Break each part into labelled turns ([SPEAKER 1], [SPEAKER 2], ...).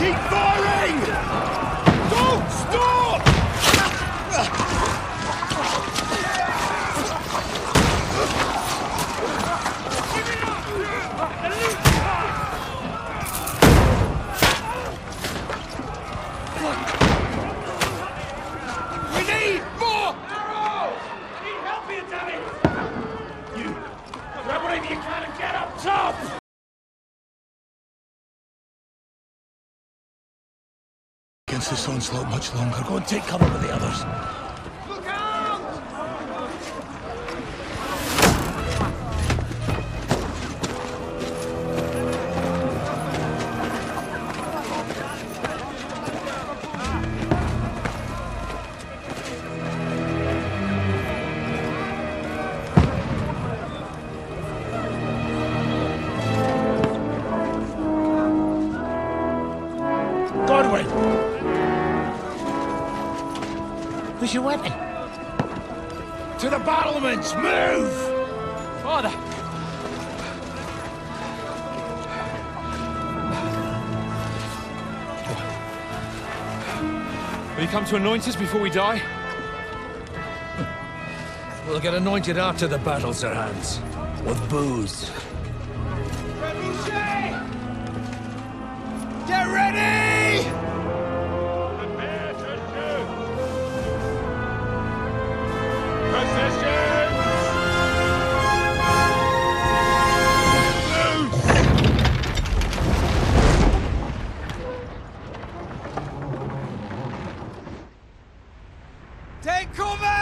[SPEAKER 1] Keep firing! Don't stop!
[SPEAKER 2] We need more arrows! Need help here, damn it! You, grab whatever you can and get up top!
[SPEAKER 1] Against this onslaught much longer. Go and take cover with the others.
[SPEAKER 2] Look out!
[SPEAKER 1] Godwin! Where's your weapon? To the battlements! Move!
[SPEAKER 2] Father! Will you come to anoint us before we die?
[SPEAKER 3] We'll get anointed after the battles are hands. With booze.
[SPEAKER 1] Get ready!
[SPEAKER 2] Prepare to shoot! Position!
[SPEAKER 1] Take cover!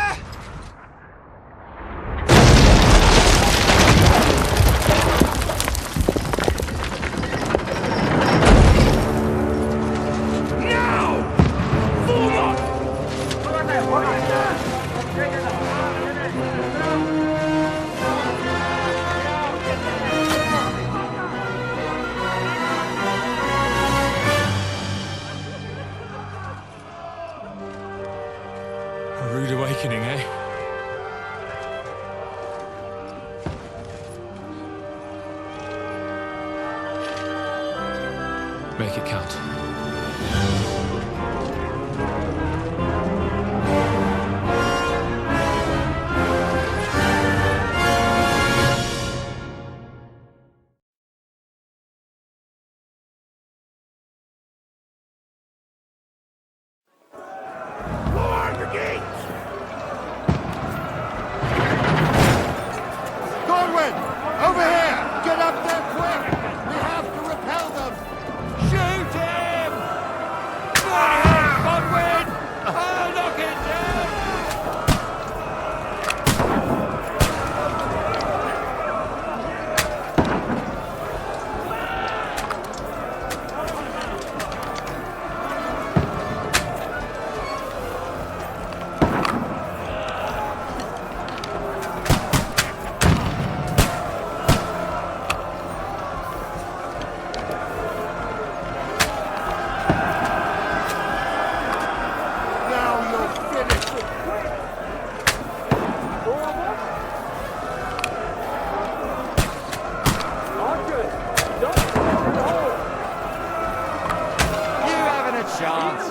[SPEAKER 2] A rude awakening, eh? Make it count.
[SPEAKER 1] Godwin! Over here! Get up there quick! We have to repel them! Shoot him! Godwin! I'll knock it down! Now you're finished! You haven't a chance!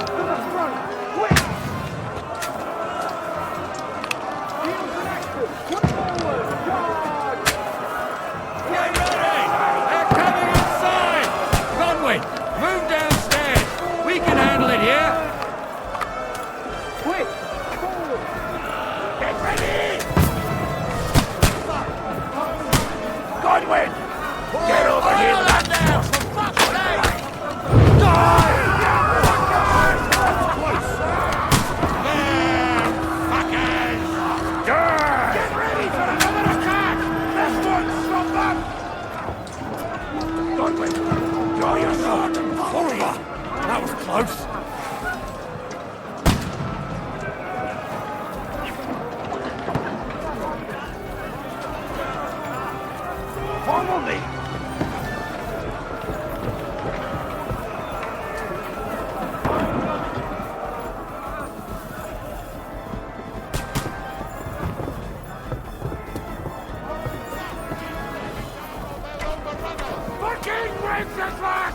[SPEAKER 2] Get ready! They're coming inside! Conway, move downstairs! We can handle it here! Quick! Get ready! Godwin! Get over here! That now! For fuck's sake! Die! Get ready for another attack! This one, stop them! Godwin, draw your sword! Horrible! That was close! Follow me! Fucking Wenceslas!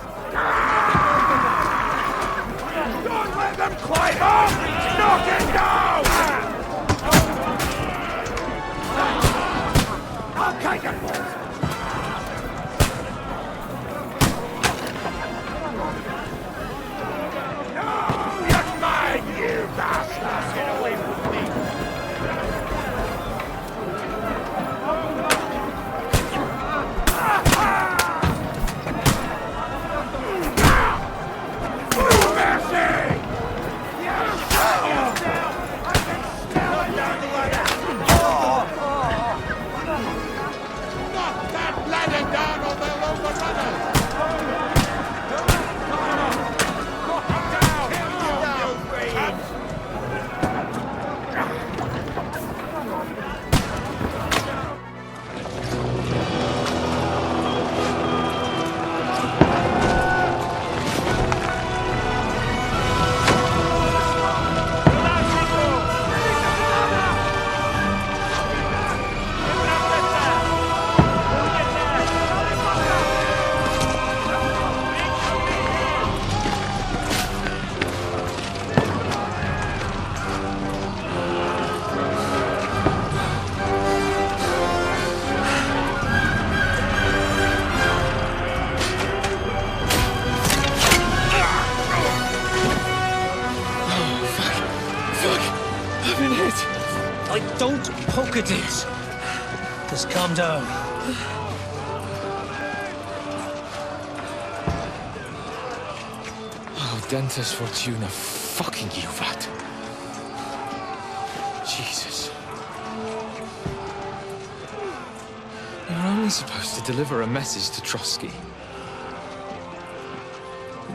[SPEAKER 3] Don't poke at it. Just calm down.
[SPEAKER 4] Oh, Dentes Fortuna, fucking you, vat. Jesus. You're only supposed to deliver a message to Trotsky.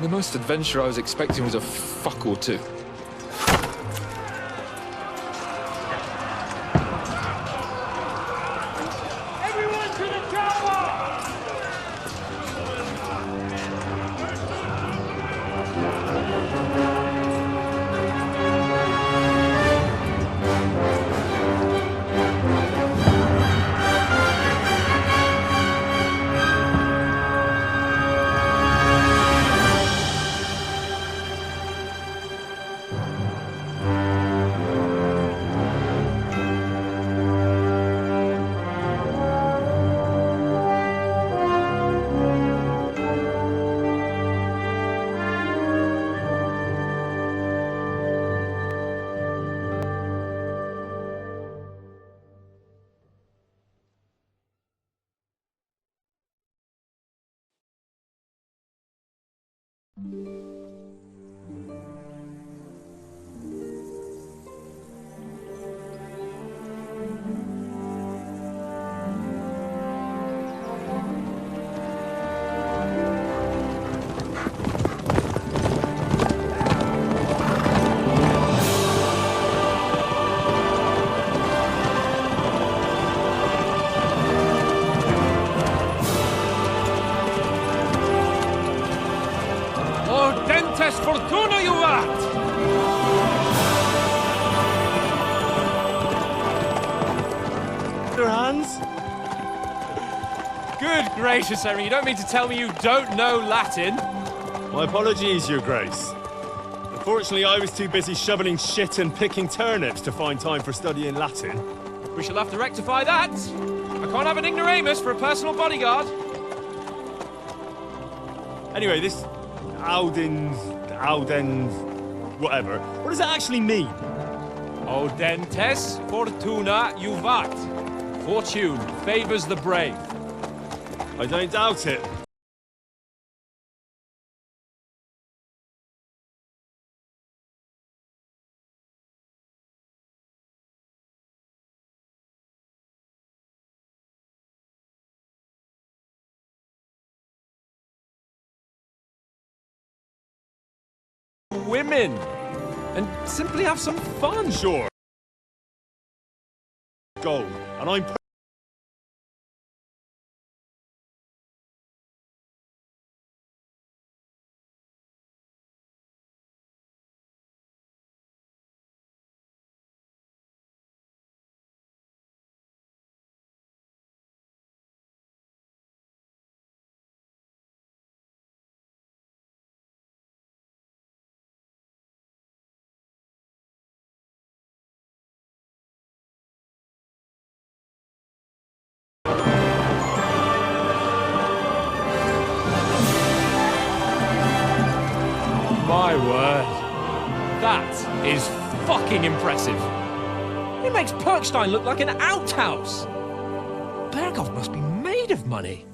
[SPEAKER 4] The most adventure I was expecting was a fuck or two.
[SPEAKER 2] Everyone to the chopper!
[SPEAKER 4] Dentes Fortuna, you vat!
[SPEAKER 5] Your hands?
[SPEAKER 4] Good gracious, Henry, you don't mean to tell me you don't know Latin?
[SPEAKER 5] My apologies, Your Grace. Unfortunately, I was too busy shoveling shit and picking turnips to find time for studying Latin.
[SPEAKER 4] We shall have to rectify that. I can't have an ignoramus for a personal bodyguard.
[SPEAKER 5] Anyway, this Audens, whatever. What does that actually mean?
[SPEAKER 4] O Dentes Fortuna Juvat. Fortune favors the brave.
[SPEAKER 5] I don't doubt it.
[SPEAKER 4] Women. And simply have some fun.
[SPEAKER 5] Sure. Gold. And I'm...
[SPEAKER 4] My word. That is fucking impressive. It makes Perkstein look like an outhouse. Berghoff must be made of money.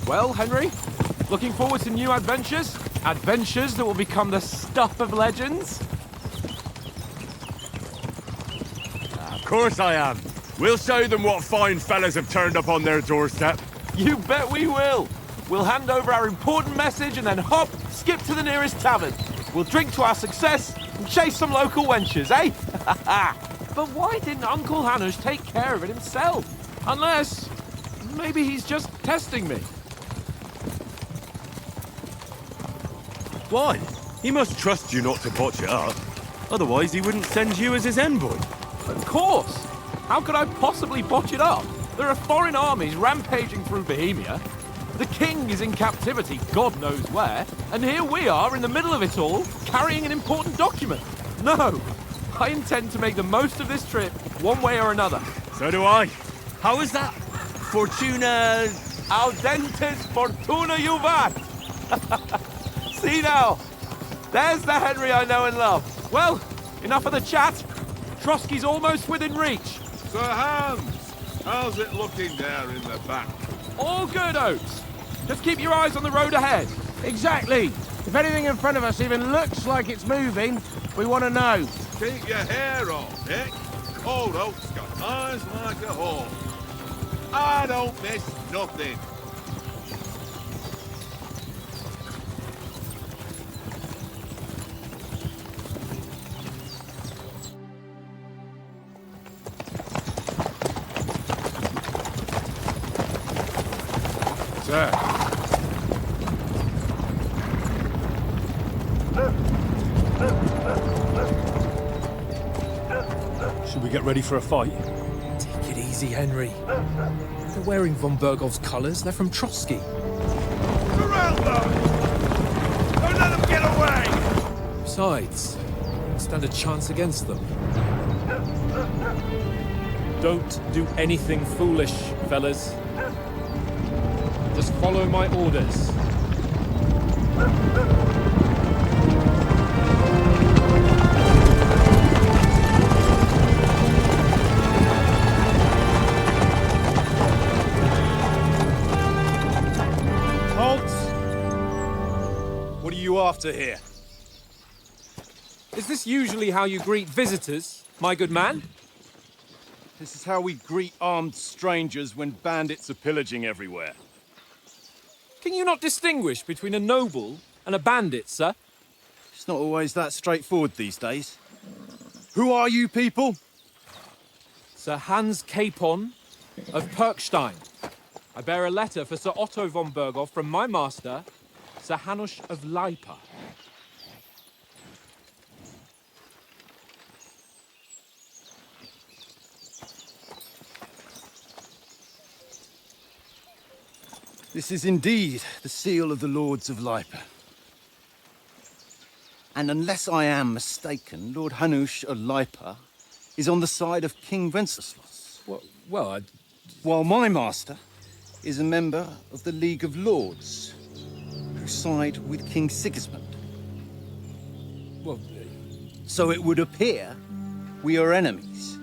[SPEAKER 4] Well, Henry, looking forward to new adventures? Adventures that will become the stuff of legends?
[SPEAKER 6] Of course I am. We'll show them what fine fellas have turned up on their doorstep.
[SPEAKER 4] You bet we will. We'll hand over our important message and then hop, skip to the nearest tavern. We'll drink to our success and chase some local wenches, eh? But why didn't Uncle Hanush take care of it himself? Unless, maybe he's just testing me.
[SPEAKER 6] Why? He must trust you not to botch it up. Otherwise, he wouldn't send you as his envoy.
[SPEAKER 4] Of course. How could I possibly botch it up? There are foreign armies rampaging through Bohemia. The king is in captivity, God knows where, and here we are in the middle of it all, carrying an important document. No, I intend to make the most of this trip, one way or another.
[SPEAKER 6] So do I. How is that? Fortuna...
[SPEAKER 4] Audentes fortuna juvat! See now, there's the Henry I know and love. Well, enough of the chat. Trotsky's almost within reach.
[SPEAKER 7] Sir Hans, how's it looking there in the back?
[SPEAKER 4] All good, Oates. Just keep your eyes on the road ahead.
[SPEAKER 1] Exactly. If anything in front of us even looks like it's moving, we want to know.
[SPEAKER 7] Keep your hair on, Dick. Old Oak's got eyes like a hawk. I don't miss nothing.
[SPEAKER 6] Sir.
[SPEAKER 5] Should we get ready for a fight?
[SPEAKER 3] Take it easy, Henry. They're wearing von Bergov's colours. They're from Trotsky.
[SPEAKER 7] Surround them! Don't let them get away!
[SPEAKER 3] Besides, stand a chance against them.
[SPEAKER 8] Don't do anything foolish, fellas. Just follow my orders.
[SPEAKER 5] Halt! What are you after here?
[SPEAKER 8] Is this usually how you greet visitors, my good man?
[SPEAKER 5] This is how we greet armed strangers when bandits are pillaging everywhere.
[SPEAKER 8] Can you not distinguish between a noble and a bandit, sir?
[SPEAKER 5] It's not always that straightforward these days. Who are you people?
[SPEAKER 8] Sir Hans Capon of Perkstein. I bear a letter for Sir Otto von Berghoff from my master, Sir Hanush of Lipa.
[SPEAKER 5] This is indeed the seal of the Lords of Lipa. And unless I am mistaken, Lord Hanush of Lipa is on the side of King Wenceslas.
[SPEAKER 3] Well,
[SPEAKER 5] While my master is a member of the League of Lords, who side with King Sigismund.
[SPEAKER 3] well,
[SPEAKER 5] So it would appear we are enemies.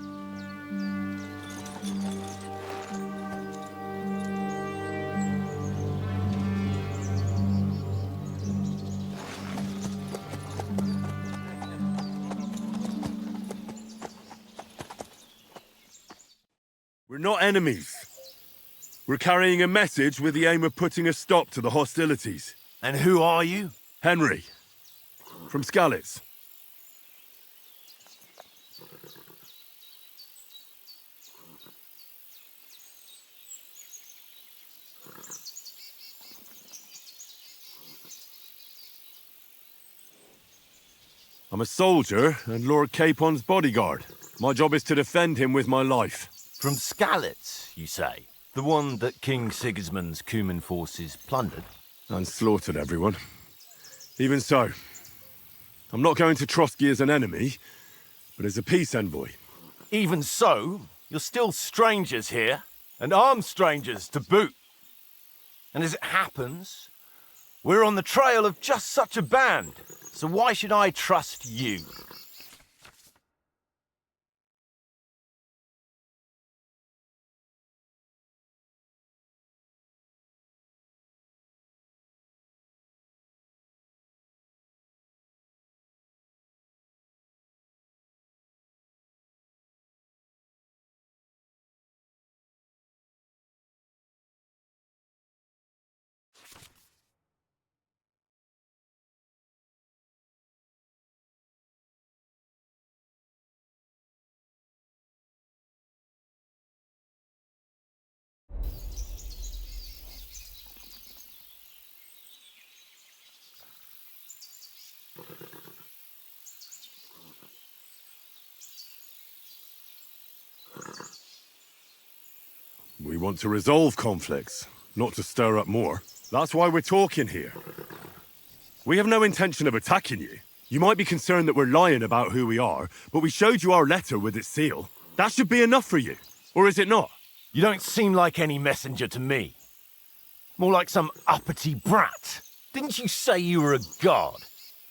[SPEAKER 6] We're not enemies. We're carrying a message with the aim of putting a stop to the hostilities.
[SPEAKER 1] And who are you?
[SPEAKER 6] Henry, from Skalitz. I'm a soldier and Lord Capon's bodyguard. My job is to defend him with my life.
[SPEAKER 1] From Skalitz, you say? The one that King Sigismund's Cuman forces plundered?
[SPEAKER 6] And slaughtered everyone. Even so, I'm not going to Trotsky as an enemy, but as a peace envoy.
[SPEAKER 1] Even so, you're still strangers here, and armed strangers to boot. And as it happens, we're on the trail of just such a band, so why should I trust you?
[SPEAKER 6] We want to resolve conflicts, not to stir up more. That's why we're talking here. We have no intention of attacking you. You might be concerned that we're lying about who we are, but we showed you our letter with its seal. That should be enough for you. Or is it not?
[SPEAKER 1] You don't seem like any messenger to me. More like some uppity brat. Didn't you say you were a god?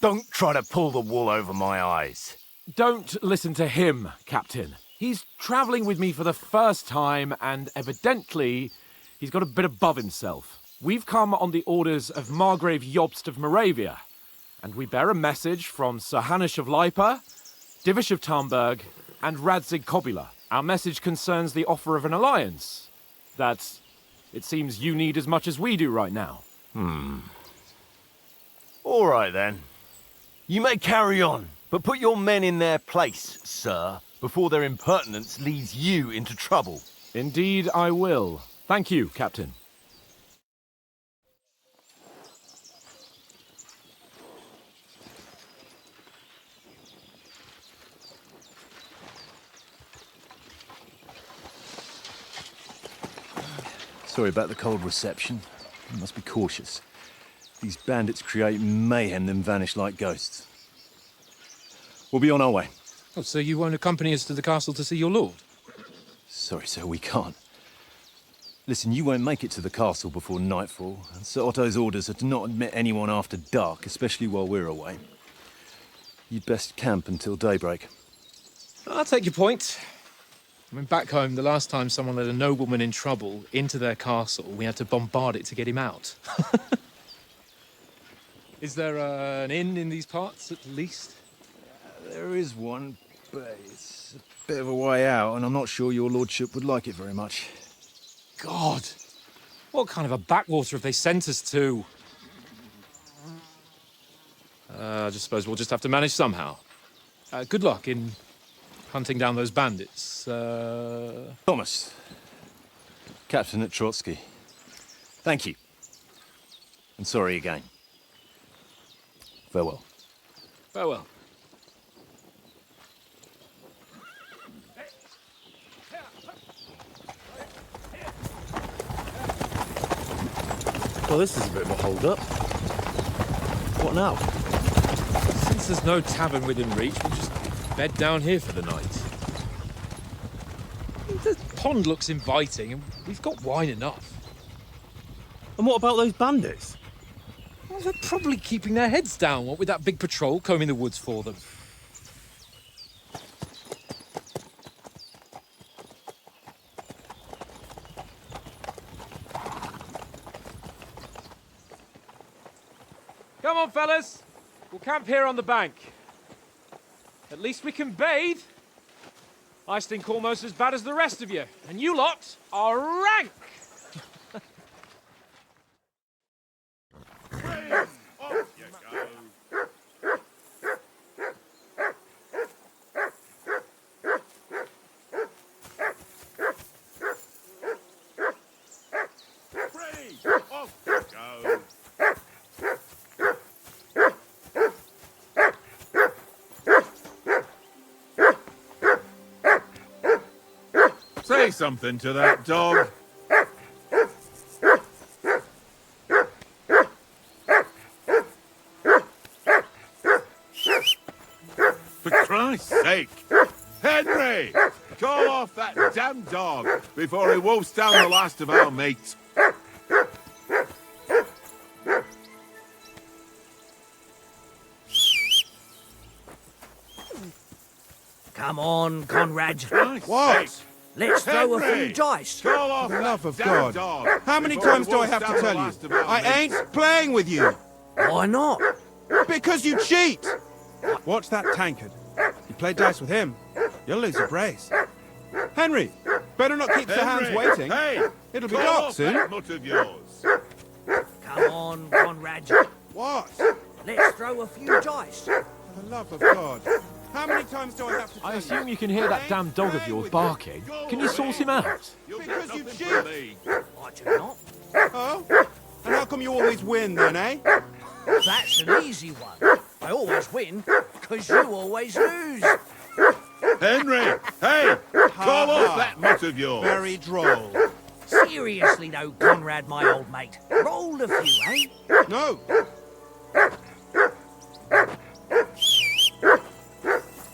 [SPEAKER 1] Don't try to pull the wool over my eyes.
[SPEAKER 4] Don't listen to him, Captain. He's travelling with me for the first time, and evidently, he's got a bit above himself. We've come on the orders of Margrave Jobst of Moravia, and we bear a message from Sir Hanush of Lipa, Divish of Tarnberg, and Radzig Kobula. Our message concerns the offer of an alliance that it seems you need as much as we do right now.
[SPEAKER 1] All right, then. You may carry on, but put your men in their place, sir, before their impertinence leads you into trouble.
[SPEAKER 4] Indeed, I will. Thank you, Captain.
[SPEAKER 9] Sorry about the cold reception. You must be cautious. These bandits create mayhem, then vanish like ghosts. We'll be on our way.
[SPEAKER 3] Oh, so you won't accompany us to the castle to see your lord?
[SPEAKER 9] Sorry, sir, we can't. Listen, you won't make it to the castle before nightfall, and Sir Otto's orders are to not admit anyone after dark, especially while we're away. You'd best camp until daybreak.
[SPEAKER 3] I'll take your point. I mean, back home, the last time someone let a nobleman in trouble into their castle, we had to bombard it to get him out. Is there an inn in these parts, at least?
[SPEAKER 9] There is one, but it's a bit of a way out, and I'm not sure your lordship would like it very much.
[SPEAKER 3] God! What kind of a backwater have they sent us to? I just suppose we'll just have to manage somehow. Good luck in hunting down those bandits.
[SPEAKER 9] Thomas, Captain at Trotsky. Thank you. And sorry again. Farewell.
[SPEAKER 3] Farewell.
[SPEAKER 9] Well, this is a bit of a hold-up. What now?
[SPEAKER 3] Since there's no tavern within reach, we'll just bed down here for the night. The pond looks inviting, and we've got wine enough.
[SPEAKER 9] And what about those bandits?
[SPEAKER 3] Well, they're probably keeping their heads down, what with that big patrol combing the woods for them.
[SPEAKER 4] Come on, fellas. We'll camp here on the bank. At least we can bathe. I stink almost as bad as the rest of you, and you lot are rank.
[SPEAKER 7] Off you go. Free! Off you go. Say something to that dog. For Christ's sake! Henry! Call off that damn dog before he wolfs down the last of our mates.
[SPEAKER 10] Come on, Conrad.
[SPEAKER 7] What?
[SPEAKER 10] Let's throw a few dice.
[SPEAKER 7] Call off
[SPEAKER 11] For the love
[SPEAKER 7] that
[SPEAKER 11] of
[SPEAKER 7] damn
[SPEAKER 11] God.
[SPEAKER 7] dog
[SPEAKER 11] How many
[SPEAKER 7] before he
[SPEAKER 11] times do I
[SPEAKER 7] wolfs
[SPEAKER 11] have
[SPEAKER 7] down
[SPEAKER 11] to
[SPEAKER 7] the
[SPEAKER 11] tell
[SPEAKER 7] last
[SPEAKER 11] you?
[SPEAKER 7] of our
[SPEAKER 11] I
[SPEAKER 7] mates.
[SPEAKER 11] ain't playing with you.
[SPEAKER 10] Why not?
[SPEAKER 11] Because you cheat. Watch that tankard. You play dice with him, you'll lose your brace. Henry, better not keep the hands
[SPEAKER 7] Henry,
[SPEAKER 11] waiting.
[SPEAKER 7] Hey!
[SPEAKER 11] It'll be
[SPEAKER 7] call
[SPEAKER 11] dark
[SPEAKER 7] off
[SPEAKER 11] soon.
[SPEAKER 7] that mutt of yours.
[SPEAKER 10] Come on, Conrad.
[SPEAKER 11] What?
[SPEAKER 10] Let's throw a few dice.
[SPEAKER 11] For the love of God. How many times do I have to tell
[SPEAKER 4] I
[SPEAKER 11] you?
[SPEAKER 4] assume you can hear that damn dog of yours barking. Can you source him out?
[SPEAKER 7] You'll
[SPEAKER 11] Because
[SPEAKER 7] get
[SPEAKER 11] you
[SPEAKER 7] nothing from
[SPEAKER 11] cheat.
[SPEAKER 7] me.
[SPEAKER 10] I do not.
[SPEAKER 11] Oh? And how come you always win then, eh?
[SPEAKER 10] That's an easy one. I always win, because you always lose.
[SPEAKER 7] Henry! Hey! Call off that mutt of yours.
[SPEAKER 11] Very droll.
[SPEAKER 10] See Seriously though, Conrad, my old mate. Roll a few, eh?
[SPEAKER 11] No!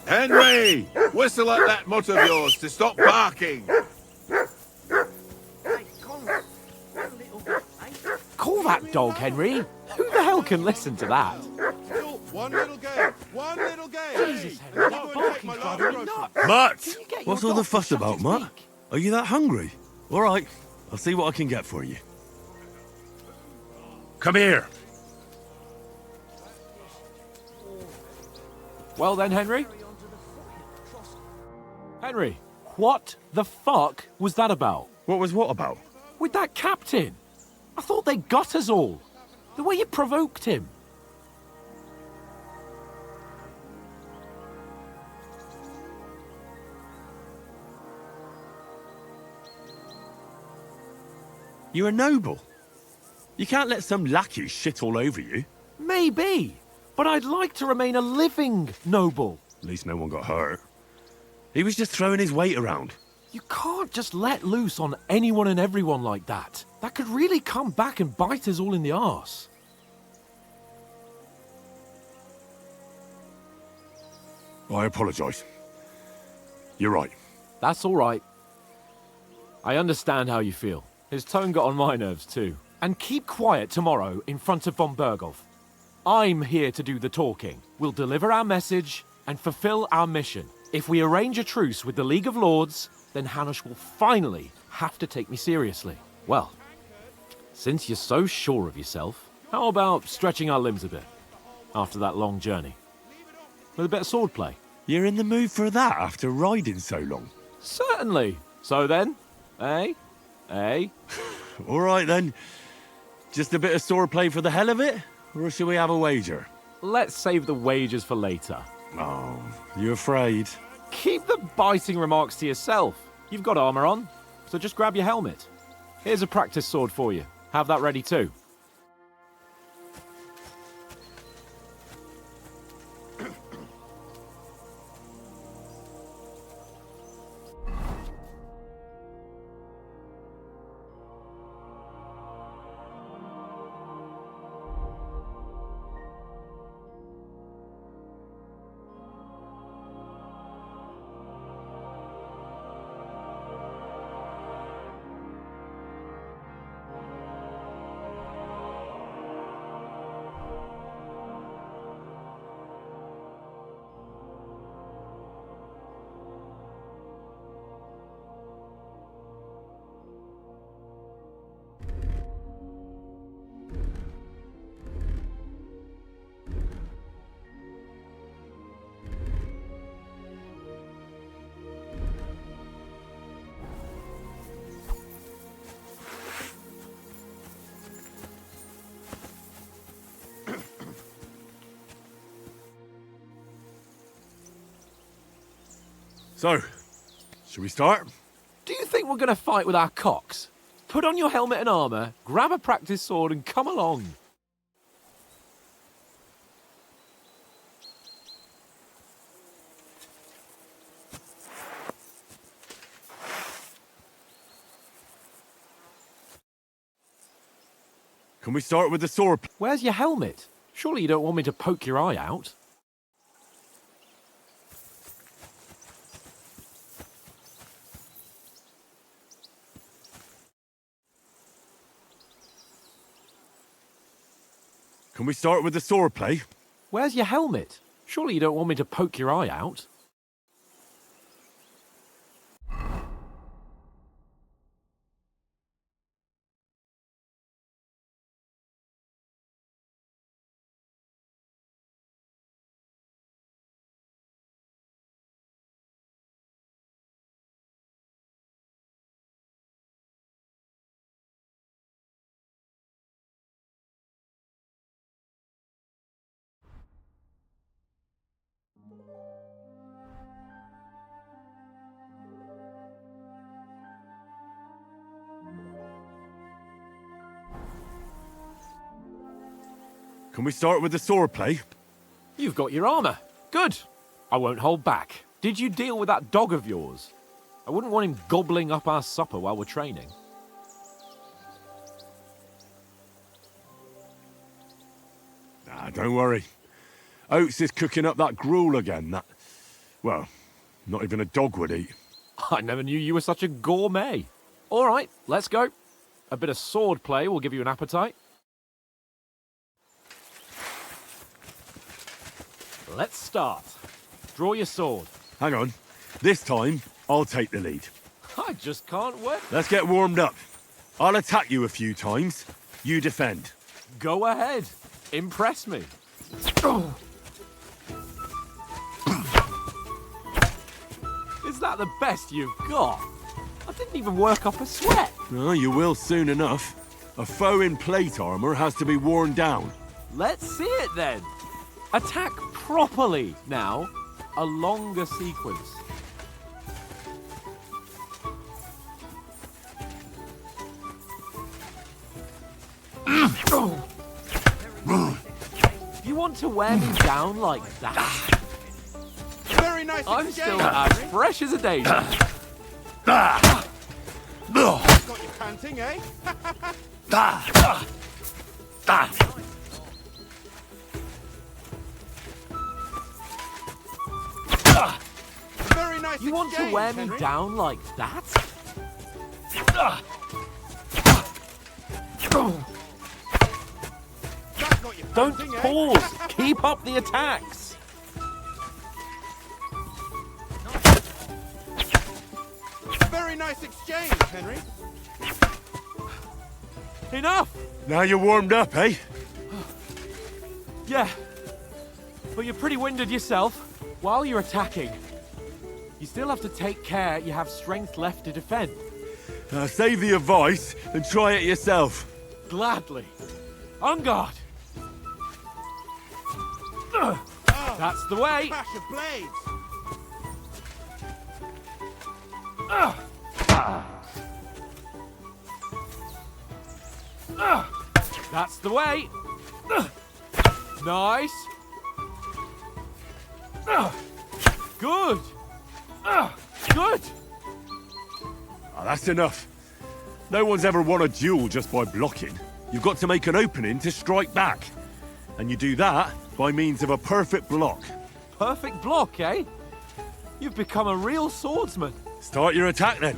[SPEAKER 7] Henry! Whistle at that mutt of yours to stop barking!
[SPEAKER 10] Hey, Conrad, one little bit, eh?
[SPEAKER 4] Call that dog, Henry. Who the hell can listen to that?
[SPEAKER 11] Still, one little game. One little game.
[SPEAKER 4] Jesus, Henry, that barking's driving me nuts.
[SPEAKER 6] Mutt!
[SPEAKER 4] Can you get
[SPEAKER 6] What's
[SPEAKER 4] your
[SPEAKER 6] all the
[SPEAKER 4] dog to
[SPEAKER 6] fuss
[SPEAKER 4] shut
[SPEAKER 6] about,
[SPEAKER 4] its
[SPEAKER 6] Mutt?
[SPEAKER 4] beak?
[SPEAKER 6] Are you that hungry? All right, I'll see what I can get for you. Come here.
[SPEAKER 4] Well then, Henry? Henry, what the fuck was that about?
[SPEAKER 6] What was what about?
[SPEAKER 4] With that captain? I thought they got us all. The way you provoked him.
[SPEAKER 6] You're a noble. You can't let some lackey shit all over you.
[SPEAKER 4] Maybe, but I'd like to remain a living noble.
[SPEAKER 6] At least no one got hurt. He was just throwing his weight around.
[SPEAKER 4] You can't just let loose on anyone and everyone like that. That could really come back and bite us all in the arse.
[SPEAKER 6] I apologise. You're right.
[SPEAKER 4] That's all right. I understand how you feel. His tone got on my nerves too. And keep quiet tomorrow in front of von Berghoff. I'm here to do the talking. We'll deliver our message and fulfill our mission. If we arrange a truce with the League of Lords, then Hanush will finally have to take me seriously. Well, since you're so sure of yourself, how about stretching our limbs a bit after that long journey? With a bit of swordplay.
[SPEAKER 6] You're in the mood for that after riding so long?
[SPEAKER 4] Certainly. So then, eh? Eh?
[SPEAKER 6] All right then. Just a bit of swordplay for the hell of it? Or shall we have a wager?
[SPEAKER 4] Let's save the wagers for later.
[SPEAKER 6] Oh, you afraid?
[SPEAKER 4] Keep the biting remarks to yourself. You've got armor on, so just grab your helmet. Here's a practice sword for you. Have that ready too.
[SPEAKER 6] So, shall we start?
[SPEAKER 4] Do you think we're going to fight with our cocks? Put on your helmet and armor, grab a practice sword and come along.
[SPEAKER 6] Can we start with the sword?
[SPEAKER 4] Where's your helmet? Surely you don't want me to poke your eye out?
[SPEAKER 6] Can we start with the swordplay?
[SPEAKER 4] Where's your helmet? Surely you don't want me to poke your eye out?
[SPEAKER 6] Can we start with the swordplay?
[SPEAKER 4] You've got your armor. Good. I won't hold back. Did you deal with that dog of yours? I wouldn't want him gobbling up our supper while we're training.
[SPEAKER 6] Don't worry. Oates is cooking up that gruel again, that... Well, not even a dog would eat.
[SPEAKER 8] I never knew you were such a gourmet. All right, let's go. A bit of sword play will give you an appetite. Let's start. Draw your sword.
[SPEAKER 6] Hang on. This time, I'll take the lead.
[SPEAKER 8] I just can't wait.
[SPEAKER 6] Let's get warmed up. I'll attack you a few times. You defend.
[SPEAKER 8] Go ahead. Impress me. Is that the best you've got? I didn't even work up a sweat.
[SPEAKER 6] Oh, you will soon enough. A foe in plate armor has to be worn down.
[SPEAKER 8] Let's see it then. Attack properly now. A longer sequence. You want to wear me down like that?
[SPEAKER 11] Very nice.
[SPEAKER 8] I'm still as fresh as a daisy.
[SPEAKER 11] Got you panting, eh? Very nice.
[SPEAKER 8] You want to wear me down like that? Don't pause. Keep up the attacks.
[SPEAKER 11] Very nice exchange, Henry.
[SPEAKER 8] Enough.
[SPEAKER 6] Now you're warmed up, eh?
[SPEAKER 8] Yeah. But you're pretty winded yourself while you're attacking. You still have to take care you have strength left to defend.
[SPEAKER 6] Save the advice and try it yourself.
[SPEAKER 8] Gladly. On guard. That's the way.
[SPEAKER 11] Clash of blades.
[SPEAKER 8] That's the way. Nice. Good. Good.
[SPEAKER 6] Oh, that's enough. No one's ever won a duel just by blocking. You've got to make an opening to strike back. And you do that by means of a perfect block.
[SPEAKER 8] Perfect block, eh? You've become a real swordsman.
[SPEAKER 6] Start your attack then.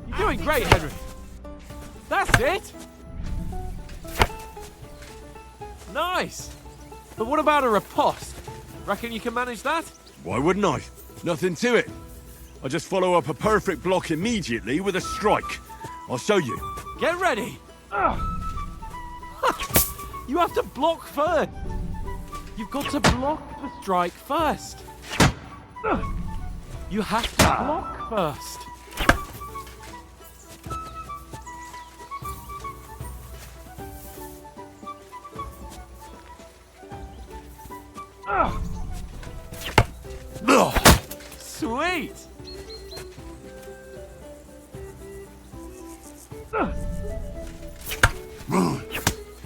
[SPEAKER 8] You're doing great, Henry. That's it. Nice. But what about a riposte? Reckon you can manage that?
[SPEAKER 6] Why wouldn't I? Nothing to it. I just follow up a perfect block immediately with a strike. I'll show you.
[SPEAKER 8] Get ready. You have to block first. You've got to block the strike first. You have to block first. Sweet.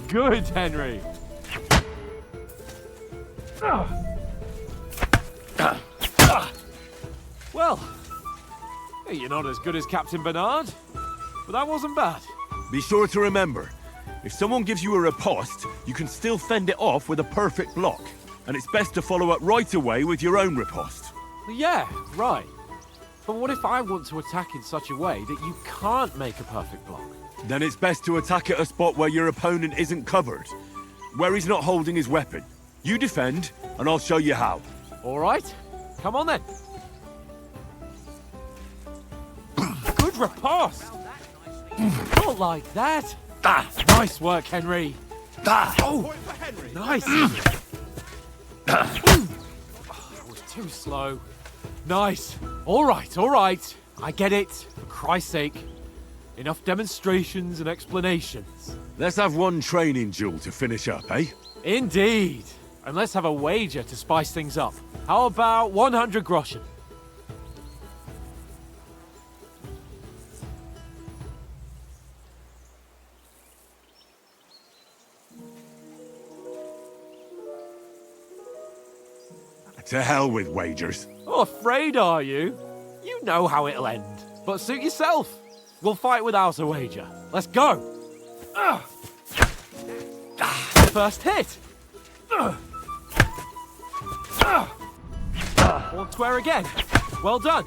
[SPEAKER 8] Good, Henry. Well, you're not as good as Captain Bernard, but that wasn't bad.
[SPEAKER 6] Be sure to remember, If someone gives you a riposte, you can still fend it off with a perfect block. And it's best to follow up right away with your own riposte.
[SPEAKER 8] Yeah, right. But what if I want to attack in such a way that you can't make a perfect block?
[SPEAKER 6] Then it's best to attack at a spot where your opponent isn't covered. Where he's not holding his weapon. You defend, and I'll show you how.
[SPEAKER 8] All right. Come on then. Good riposte. Not like that. Nice work, Henry. Oh, nice. That was too slow. Nice. All right, all right. I get it. For Christ's sake. Enough demonstrations and explanations.
[SPEAKER 6] Let's have one training duel to finish up, eh?
[SPEAKER 8] Indeed. And let's have a wager to spice things up. How about 100 groschen?
[SPEAKER 6] To hell with wagers.
[SPEAKER 8] Oh, afraid are you? You know how it'll end. But suit yourself. We'll fight without a wager. Let's go. First hit. Want square again. Well done.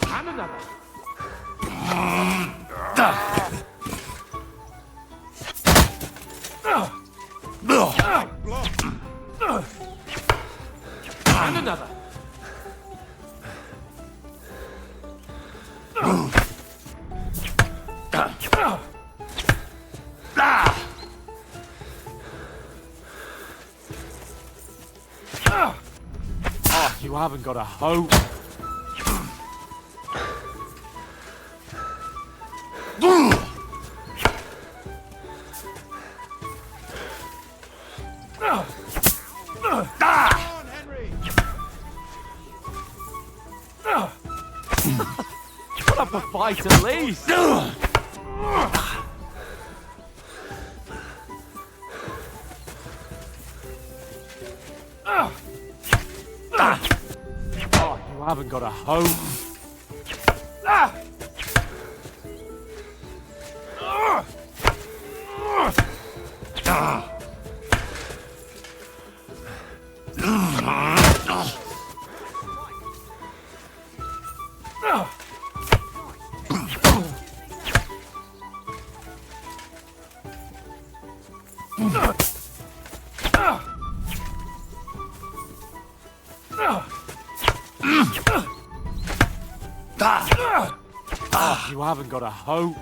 [SPEAKER 8] And another. And another. Oh, you haven't got a hope. Put up a fight at least. Oh, you haven't got a hope. Oh, you haven't got a hope.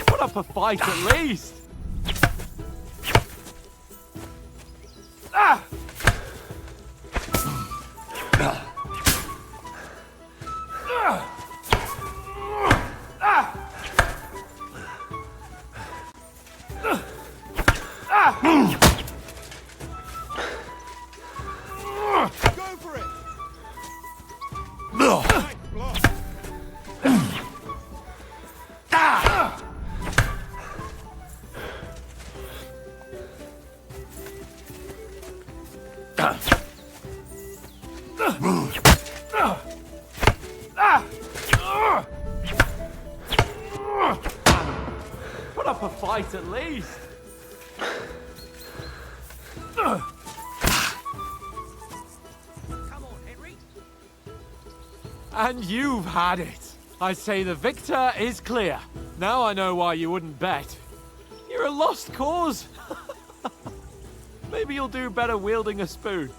[SPEAKER 8] Put up a fight at least. Put up a fight at least.
[SPEAKER 10] Come on, Henry.
[SPEAKER 8] And you've had it. I say the victor is clear. Now I know why you wouldn't bet. You're a lost cause. Maybe you'll do better wielding a spoon.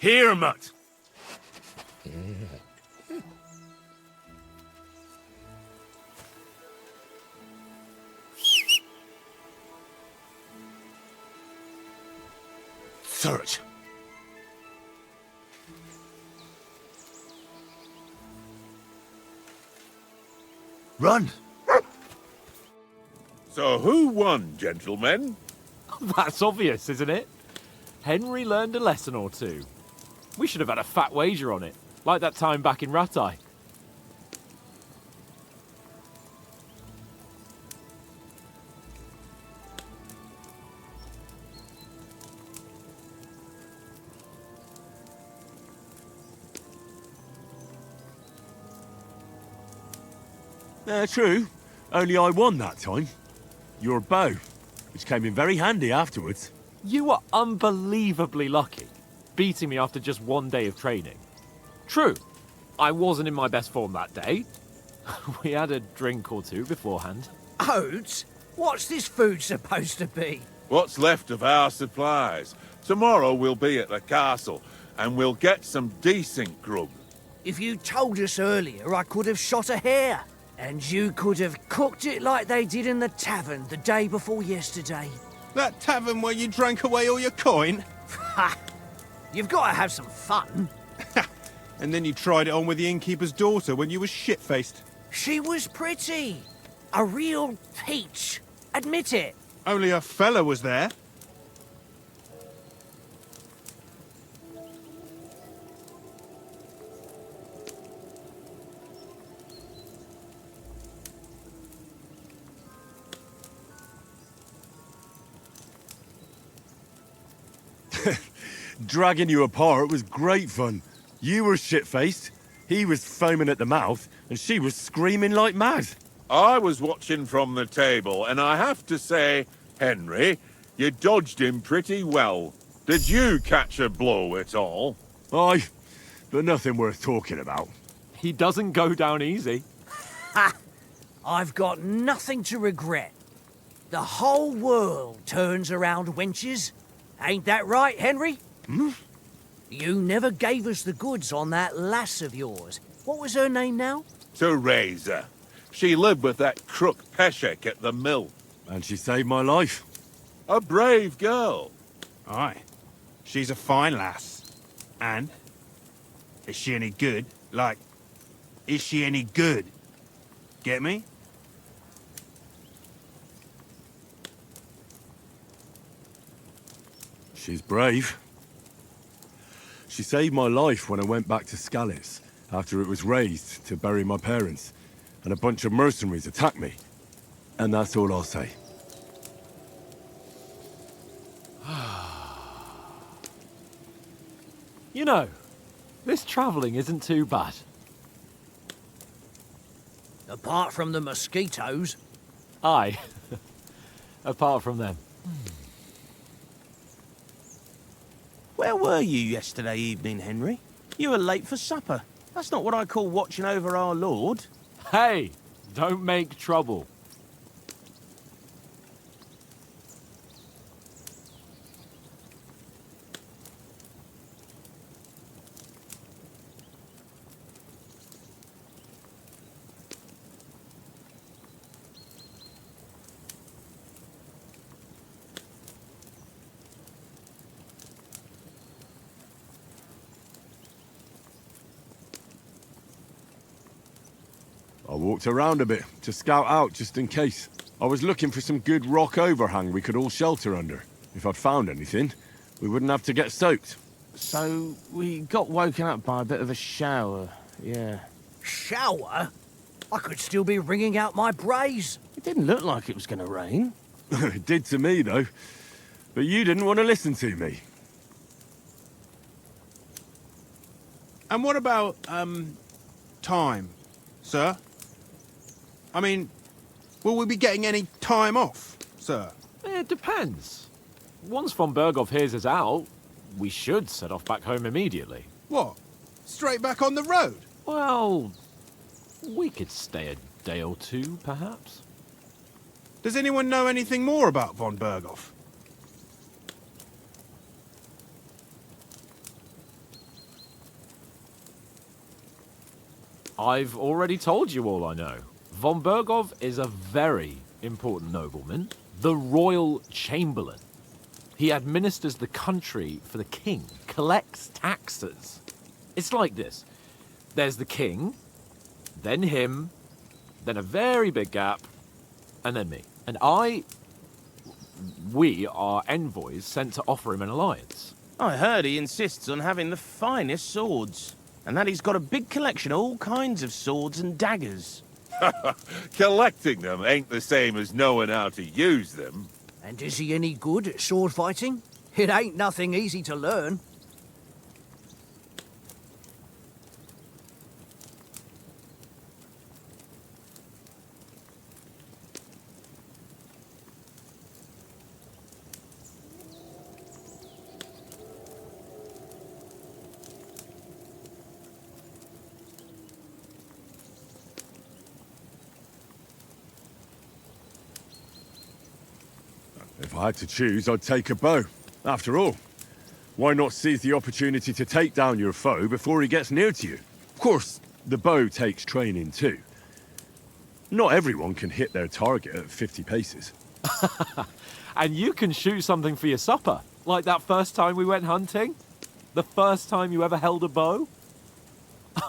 [SPEAKER 6] Here, mutt. Search.
[SPEAKER 1] Run!
[SPEAKER 7] So who won, gentlemen?
[SPEAKER 8] That's obvious, isn't it? Henry learned a lesson or two. We should have had a fat wager on it, like that time back in Ratai.
[SPEAKER 6] True. Only I won that time. Your bow, which came in very handy afterwards.
[SPEAKER 8] You were unbelievably lucky, beating me after just one day of training. True, I wasn't in my best form that day. We had a drink or two beforehand.
[SPEAKER 10] Oats? What's this food supposed to be?
[SPEAKER 7] What's left of our supplies. Tomorrow we'll be at the castle, and we'll get some decent grub.
[SPEAKER 10] If you told us earlier, I could have shot a hare. And you could have cooked it like they did in the tavern the day before yesterday.
[SPEAKER 11] That tavern where you drank away all your coin?
[SPEAKER 10] Ha! You've got to have some fun.
[SPEAKER 11] And then you tried it on with the innkeeper's daughter when you were shit-faced.
[SPEAKER 10] She was pretty. A real peach. Admit it.
[SPEAKER 11] Only a fella was there.
[SPEAKER 6] Dragging you apart was great fun. You were shit-faced, he was foaming at the mouth, and she was screaming like mad.
[SPEAKER 7] I was watching from the table, and I have to say, Henry, you dodged him pretty well. Did you catch a blow at all?
[SPEAKER 6] Aye, but nothing worth talking about.
[SPEAKER 8] He doesn't go down easy.
[SPEAKER 10] Ha! I've got nothing to regret. The whole world turns around wenches. Ain't that right, Henry?
[SPEAKER 6] Hmm?
[SPEAKER 10] You never gave us the goods on that lass of yours. What was her name now?
[SPEAKER 7] Teresa. She lived with that crook Peshek at the mill.
[SPEAKER 6] And she saved my life.
[SPEAKER 7] A brave girl.
[SPEAKER 11] Aye. She's a fine lass. And? Is she any good? Like, is she any good? Get me?
[SPEAKER 6] She's brave. She saved my life when I went back to Scallis after it was razed to bury my parents, and a bunch of mercenaries attacked me. And that's all I'll say.
[SPEAKER 8] You know, this travelling isn't too bad.
[SPEAKER 10] Apart from the mosquitoes.
[SPEAKER 8] Aye. Apart from them.
[SPEAKER 12] Where were you yesterday evening, Henry? You were late for supper. That's not what I call watching over our lord.
[SPEAKER 8] Hey, don't make trouble.
[SPEAKER 6] I walked around a bit to scout out just in case. I was looking for some good rock overhang we could all shelter under. If I'd found anything, we wouldn't have to get soaked.
[SPEAKER 12] So, we got woken up by a bit of a shower, yeah.
[SPEAKER 10] Shower? I could still be wringing out my brace.
[SPEAKER 12] It didn't look like it was going to rain.
[SPEAKER 6] It did to me, though. But you didn't want to listen to me.
[SPEAKER 11] And what about, time, sir? I mean, will we be getting any time off, sir?
[SPEAKER 8] It depends. Once von Berghoff hears us out, we should set off back home immediately.
[SPEAKER 11] What? Straight back on the road?
[SPEAKER 8] Well, we could stay a day or two, perhaps.
[SPEAKER 11] Does anyone know anything more about von Berghoff?
[SPEAKER 8] I've already told you all I know. Von Berghoff is a very important nobleman, the Royal Chamberlain. He administers the country for the king, collects taxes. It's like this. There's the king, then him, then a very big gap, and then me. And we are envoys sent to offer him an alliance.
[SPEAKER 12] I heard he insists on having the finest swords, and that he's got a big collection of all kinds of swords and daggers.
[SPEAKER 7] Collecting them ain't the same as knowing how to use them.
[SPEAKER 10] And is he any good at sword fighting? It ain't nothing easy to learn.
[SPEAKER 6] If I had to choose, I'd take a bow. After all, why not seize the opportunity to take down your foe before he gets near to you? Of course, the bow takes training too. Not everyone can hit their target at 50 paces.
[SPEAKER 8] And you can shoot something for your supper, like that first time we went hunting? The first time you ever held a bow?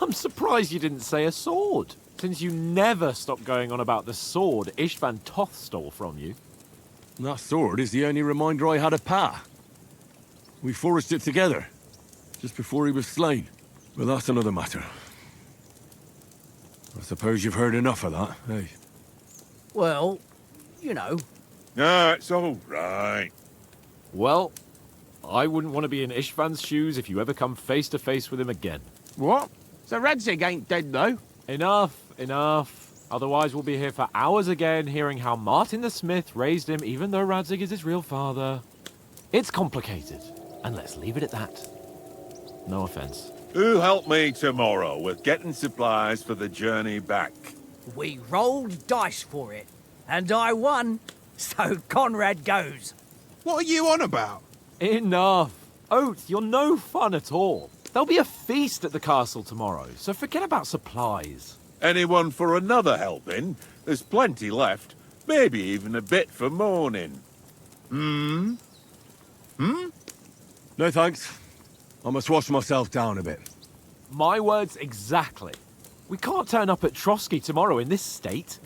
[SPEAKER 8] I'm surprised you didn't say a sword, since you never stopped going on about the sword Istvan Toth stole from you.
[SPEAKER 6] That sword is the only reminder I had of Pa. We forged it together, just before he was slain. But that's another matter. I suppose you've heard enough of that, eh?
[SPEAKER 10] Well, you know.
[SPEAKER 7] No, it's all right.
[SPEAKER 8] Well, I wouldn't want to be in Istvan's shoes if you ever come face to face with him again.
[SPEAKER 12] What? So Radzig ain't dead, though?
[SPEAKER 8] Enough. Otherwise we'll be here for hours again, hearing how Martin the Smith raised him, even though Radzig is his real father. It's complicated, and let's leave it at that. No offense.
[SPEAKER 7] Who helped me tomorrow with getting supplies for the journey back?
[SPEAKER 10] We rolled dice for it, and I won, so Conrad goes.
[SPEAKER 11] What are you on about?
[SPEAKER 8] Enough. Oath, you're no fun at all. There'll be a feast at the castle tomorrow, so forget about supplies.
[SPEAKER 7] Anyone for another helping? There's plenty left. Maybe even a bit for morning.
[SPEAKER 6] No thanks. I must wash myself down a bit.
[SPEAKER 8] My words exactly. We can't turn up at Trotsky tomorrow in this state.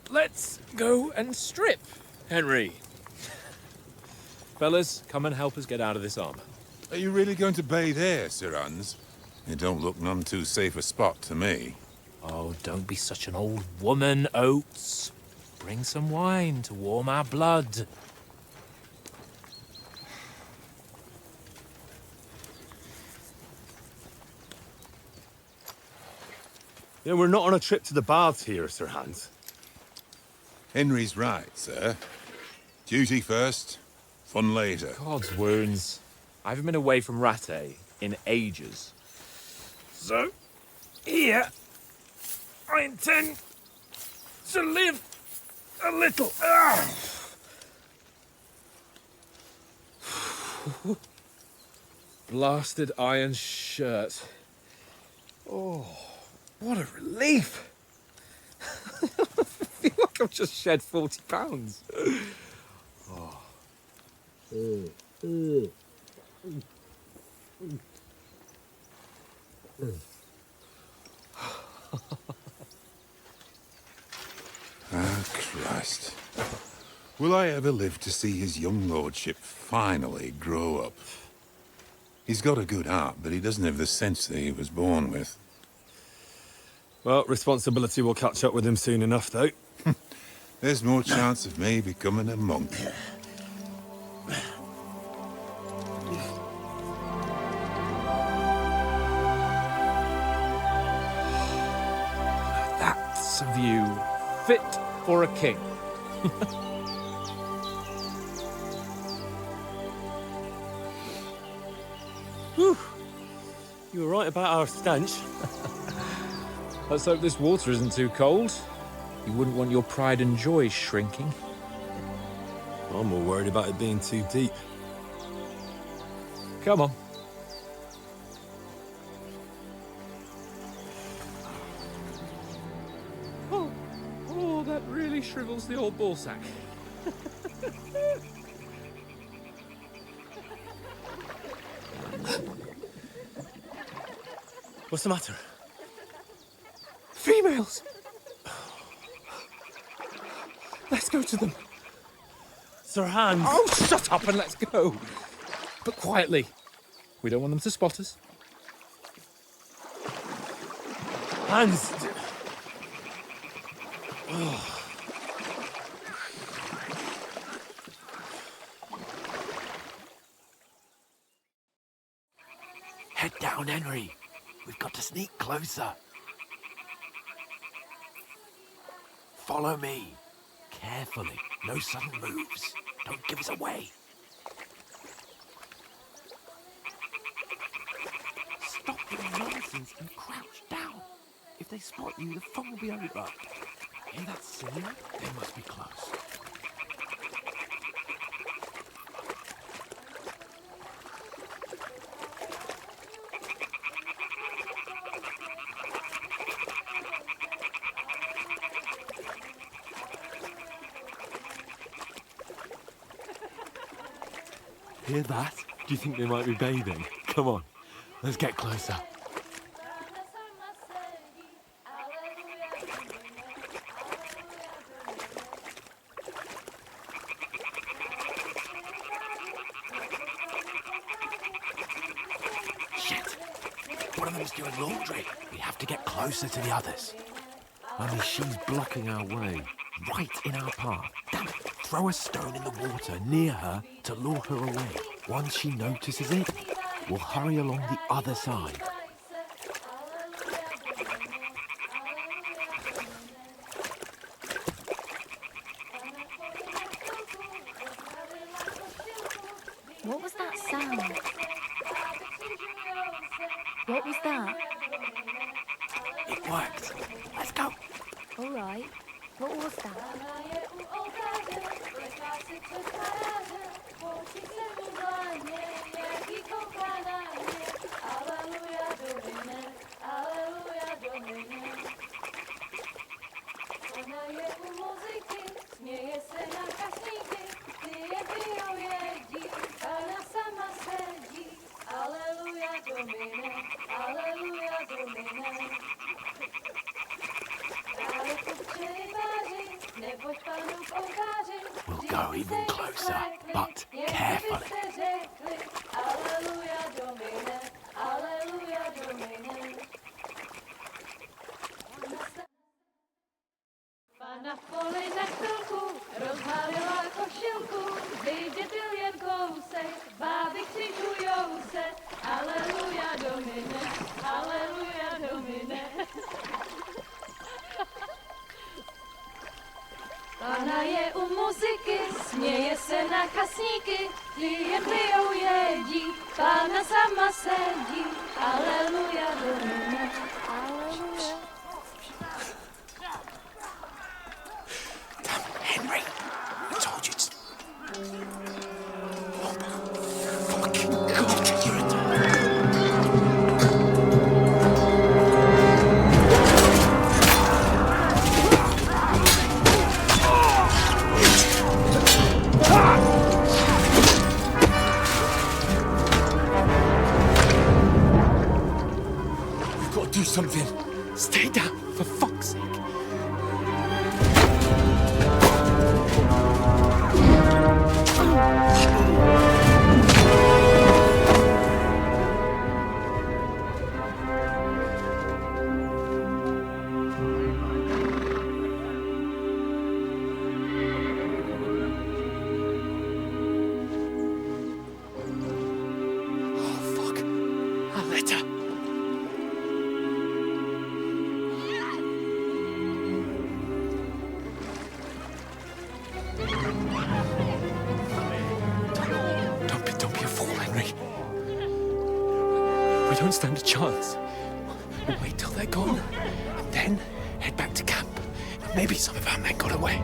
[SPEAKER 3] Let's go and strip, Henry. Fellas, come and help us get out of this armor.
[SPEAKER 13] Are you really going to bathe here, Sir Hans? It don't look none too safe a spot to me.
[SPEAKER 3] Oh, don't be such an old woman, Oates. Bring some wine to warm our blood.
[SPEAKER 6] Yeah, we're not on a trip to the baths here, Sir Hans.
[SPEAKER 13] Henry's right, sir. Duty first, fun later.
[SPEAKER 3] God's wounds. I haven't been away from Rattay in ages. So, here, I intend to live a little. Blasted iron shirt. Oh, what a relief. I feel like I've just shed 40 pounds. Oh.
[SPEAKER 13] Ah, Christ. Will I ever live to see his young lordship finally grow up? He's got a good heart, but he doesn't have the sense that he was born with.
[SPEAKER 6] Well, responsibility will catch up with him soon enough, though.
[SPEAKER 13] There's more chance of me becoming a monk.
[SPEAKER 3] That's a view fit for a king.
[SPEAKER 6] Whew. You were right about our stench.
[SPEAKER 3] Let's hope this water isn't too cold. You wouldn't want your pride and joy shrinking.
[SPEAKER 6] I'm more worried about it being too deep.
[SPEAKER 3] Come on.
[SPEAKER 8] Oh, that
[SPEAKER 3] shrivels the old ballsack.
[SPEAKER 9] What's the matter?
[SPEAKER 3] Females! Let's go to them.
[SPEAKER 9] Sirhan!
[SPEAKER 3] Oh, shut up and let's go. But quietly. We don't want them to spot us.
[SPEAKER 9] Hans!
[SPEAKER 1] Head down, Henry. We've got to sneak closer. Follow me. Carefully. No sudden moves. Don't give us away. Stop your nonsense and crouch down. If they spot you, the fun will be over. Hear that singing? They must be close. Hear that? Do you think they might be bathing? Come on, let's get closer. Shit! One of them's doing laundry. We have to get closer to the others. Only she's blocking our way, right in our path. Damn it! Throw a stone in the water near her to lure her away. Once she notices it, we'll hurry along the other side.
[SPEAKER 14] What was that sound? What was that?
[SPEAKER 1] It worked. Let's go.
[SPEAKER 14] All right. What was that?
[SPEAKER 1] We'll go even closer, but carefully.
[SPEAKER 15] Na poli na chvilku rozhalila košilku, vydětil jen kousek, báby křižujou se, aleluja domine, aleluja domine. Pána je u muziky, směje se na kasníky, ty jen pijou jedí, Pána sama sedí, aleluja domine, aleluja.
[SPEAKER 1] Henry, I told you to... Oh my fucking God, you're a... We've got to do something. Stay down, for fuck's sake. We don't stand a chance. We'll wait till they're gone, and then head back to camp. Maybe some of our men got away.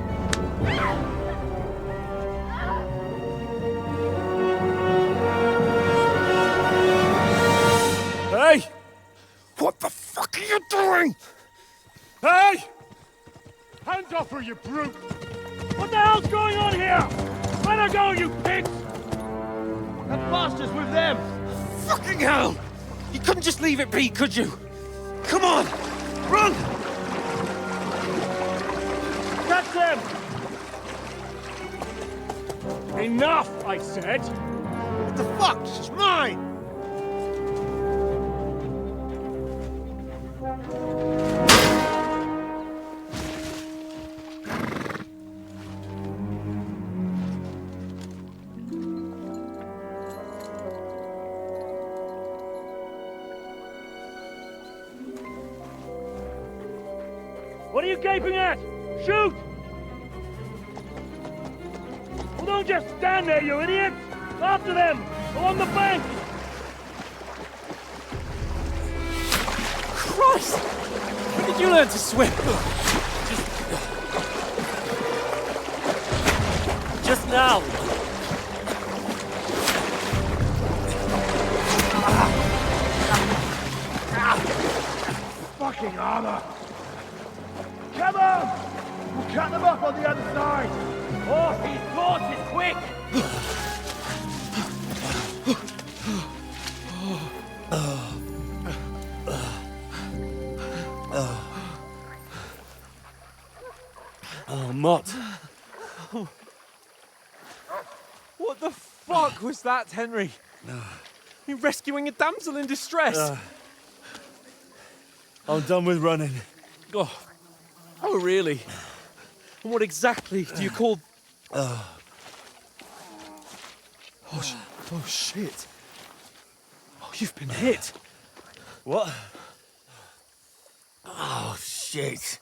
[SPEAKER 6] Hey!
[SPEAKER 1] What the fuck are you doing?
[SPEAKER 6] Hey! Hands off her, you
[SPEAKER 2] you brute! What the hell's going on here? Let her go, you pigs!
[SPEAKER 12] That bastard's with them! Fucking hell! You couldn't just leave it be, could you? Come on! Run!
[SPEAKER 2] Catch them! Enough, I said!
[SPEAKER 12] What the fuck? She's mine!
[SPEAKER 2] What are you gaping at? Shoot! Well, don't just stand there, you idiots! After them! Along the bank!
[SPEAKER 8] Christ! When did you learn to swim? Just now.
[SPEAKER 2] Fucking armor! Come on! We'll cut them off on the other side! Oh, these horses, quick!
[SPEAKER 8] Oh, Mott. What the fuck was that, Henry? You rescuing a damsel in distress?
[SPEAKER 9] I'm done with running.
[SPEAKER 8] Oh, really? And what exactly do you call... Oh, shit. Oh, you've been hit.
[SPEAKER 9] What? Oh, shit.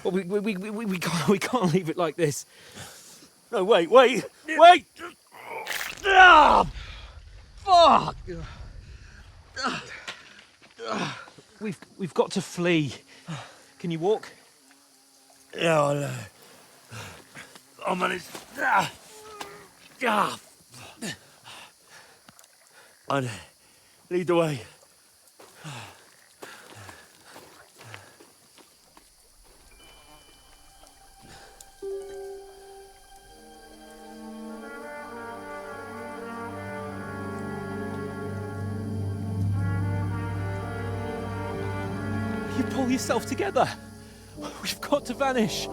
[SPEAKER 8] Well, we can't leave it like this.
[SPEAKER 9] No, wait! Ah! Fuck!
[SPEAKER 8] We've got to flee. Can you walk?
[SPEAKER 9] Yeah, I know. I'll manage. I'd lead the way.
[SPEAKER 8] You pull yourself together. We've got to vanish.